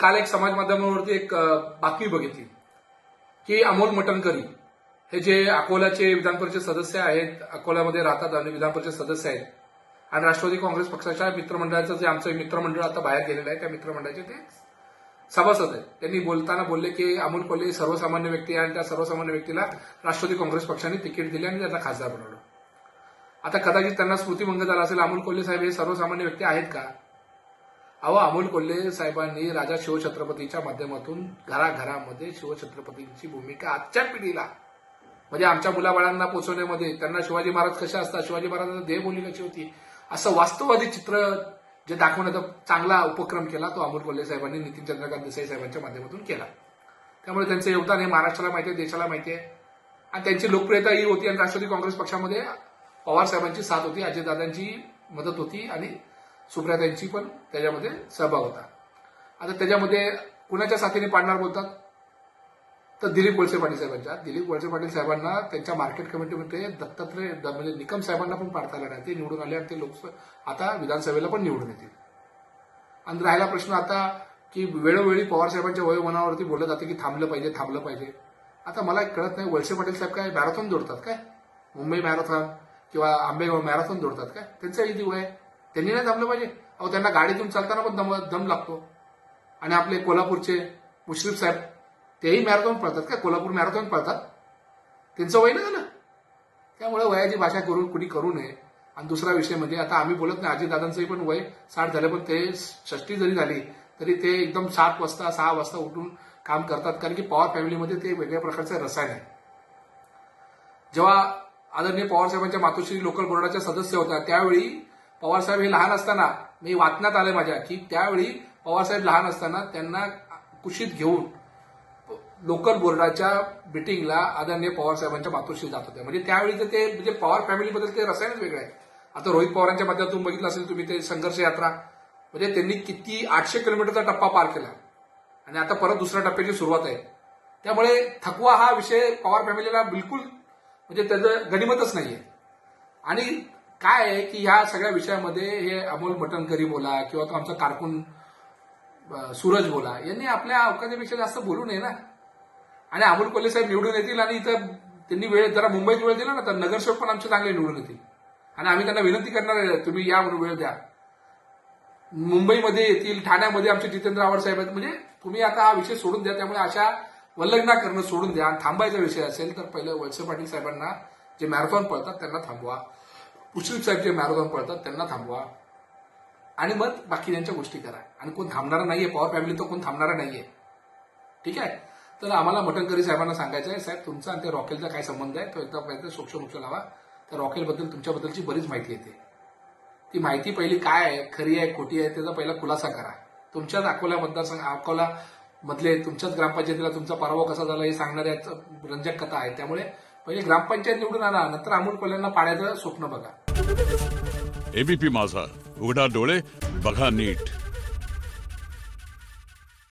काल एक समाज माध्यमावरती एक बातमी बघितली की अमोल मटणकरी हे जे अकोल्याचे विधान परिषद सदस्य आहेत, अकोल्यामध्ये राहतात आणि विधान परिषद सदस्य आहेत आणि राष्ट्रवादी काँग्रेस पक्षाच्या मित्रमंडळाचं जे आमचं मित्रमंडळ आता बाहेर गेलेलं आहे त्या मित्रमंडळाचे ते सभासद आहेत. त्यांनी बोलताना बोलले की अमोल कोल्हे सर्वसामान्य व्यक्ती आहे आणि त्या सर्वसामान्य व्यक्तीला राष्ट्रवादी काँग्रेस पक्षाने तिकीट दिले आणि त्यांना खासदार बनवलं. आता कदाचित त्यांना स्मृतिभंग झाला असेल, अमोल कोल्हे साहेब हे सर्वसामान्य व्यक्ती आहेत का? अहो, अमोल कोल्हे साहेबांनी राजा शिवछत्रपतीच्या माध्यमातून घराघरामध्ये शिवछत्रपतींची भूमिका आजच्या पिढीला म्हणजे आमच्या मुलाबाळांना पोचवण्यामध्ये, त्यांना शिवाजी महाराज कसे असतात, शिवाजी महाराजांची देहबोली कशी होती, असं वास्तववादी चित्र जे दाखवण्याचा चांगला उपक्रम केला तो अमोल कोल्हे साहेबांनी नितीन चंद्रकांत देसाई साहेबांच्या माध्यमातून केला. त्यामुळे त्यांचं योगदान हे महाराष्ट्राला माहिती आहे, देशाला माहिती आहे आणि त्यांची लोकप्रियता ही होती. आणि राष्ट्रवादी काँग्रेस पक्षामध्ये पवार साहेबांची साथ होती, अजितदादांची मदत होती आणि सुप्रियाताईंची पण त्याच्यामध्ये सहभाग होता. आता त्याच्यामध्ये कुणाच्या साथीने पाडणार बोलतात तर दिलीप वळसे पाटील साहेबांच्या. दिलीप वळसे पाटील साहेबांना त्यांच्या मार्केट कमिटीमध्ये दत्तात्रय म्हणजे निकम साहेबांना पण पाडता आला नाही. ते निवडून आले आणि ते आता विधानसभेला पण निवडून येतील. आणि राहिला प्रश्न आता की वेळोवेळी पवार साहेबांच्या वयोमानावरती बोललं जाते की थांबलं पाहिजे. आता मला कळत नाही, वळसे पाटील साहेब काय मॅरेथॉन दौडतात काय? मुंबई मॅरेथॉन किंवा आंबेगाव मॅरेथॉन दौडतात काय? त्यांचा किती वय आहे? त्यांनी नाही थांबलं पाहिजे? अहो, त्यांना गाडीतून चालताना पण दम लागतो. आणि आपले कोल्हापूरचे मुश्रीफ साहेब तेही मॅरेथॉन पळतात काय? कोल्हापूर मॅरेथॉन पळतात? त्यांचं वय नाही झालं. त्यामुळे वयाची भाषा कुणी करू नये. आणि दुसरा विषय म्हणजे आता आम्ही बोलत नाही, अजितदादांचंही पण वय 60 झालं, पण ते 60 जरी झाली तरी ते एकदम 7 वाजता 6 वाजता उठून काम करतात. कारण की पवार फॅमिलीमध्ये ते वेगळ्या प्रकारचं रसायन आहे. जेव्हा आदरणीय पवार साहेबांच्या मातोश्री लोकल बोर्डाच्या सदस्य होत्या त्यावेळी पवार साहेब हे लहान असताना, मी वाचण्यात आलंय माझ्या की त्यावेळी पवार साहेब लहान असताना त्यांना कुशीत घेऊन लोकल बोर्डाच्या मिटिंगला आदरणीय पवार साहेबांच्या मातोश्री जात होत्या. म्हणजे त्यावेळी तर ते म्हणजे पवार फॅमिलीबद्दल ते रसायनच वेगळं आहे. आता रोहित पवारांच्या माध्यमातून बघितलं असेल तुम्ही ते संघर्ष यात्रा, म्हणजे त्यांनी किती 800 किलोमीटरचा टप्पा पार केला आणि आता परत दुसऱ्या टप्प्याची सुरुवात आहे. त्यामुळे थकवा हा विषय पवार फॅमिलीला बिलकुल म्हणजे त्याचं गणिमतच नाहीये. आणि काय आहे की ह्या सगळ्या विषयामध्ये हे अमोल मटणकरी बोला किंवा तो आमचा कारकून सूरज बोला यांनी आपल्या अवकाशापेक्षा जास्त बोलू नये ना. आणि अमोल कोल्हे साहेब निवडून येतील आणि इथं त्यांनी वेळ जरा मुंबईत वेळ दिला ना तर नगरसेवक पण आमचे चांगले निवडून येतील. आणि आम्ही त्यांना विनंती करणार आहे, तुम्ही या म्हणून वेळ द्या. मुंबईमध्ये येतील, ठाण्यामध्ये आमचे जितेंद्र आव्हाड साहेब आहेत. म्हणजे तुम्ही आता हा विषय सोडून द्या. त्यामुळे अशा वल्लग्ना करणं सोडून द्या. आणि थांबायचा विषय असेल तर पहिले वळसे पाटील साहेबांना जे मॅरेथॉन पळतात त्यांना थांबवा. मुश्रीफ साहेब जे मॅरेथॉन पळतात त्यांना थांबवा आणि मग बाकी त्यांच्या गोष्टी करा. आणि कोण थांबणारा नाहीये, पवार फॅमिली तर कोण थांबणारा नाहीये. ठीक आहे. तर आम्हाला मटणकरी साहेबांना सांगायचं आहे, साहेब तुमचा आणि त्या रॉकेलचा काय संबंध आहे तो एकदा पाहिजे सोक्ष लावा. त्या रॉकेलबद्दल तुमच्याबद्दलची बरीच माहिती येते. ती माहिती पहिली काय आहे, खरी आहे खोटी आहे त्याचा पहिला खुलासा करा. तुमच्याच अकोला मतदारसंघ, अकोला मधले तुमच्याच ग्रामपंचायतीला तुमचा पराभव कसा झाला हे सांगणाऱ्या रंजक कथा आहे. त्यामुळे पहिले ग्रामपंचायत निवडून आणा, नंतर अमोल कोल्हेंना पाण्याचं स्वप्न बघा. एबीपी माझा, उघडा डोळे बघा नीट.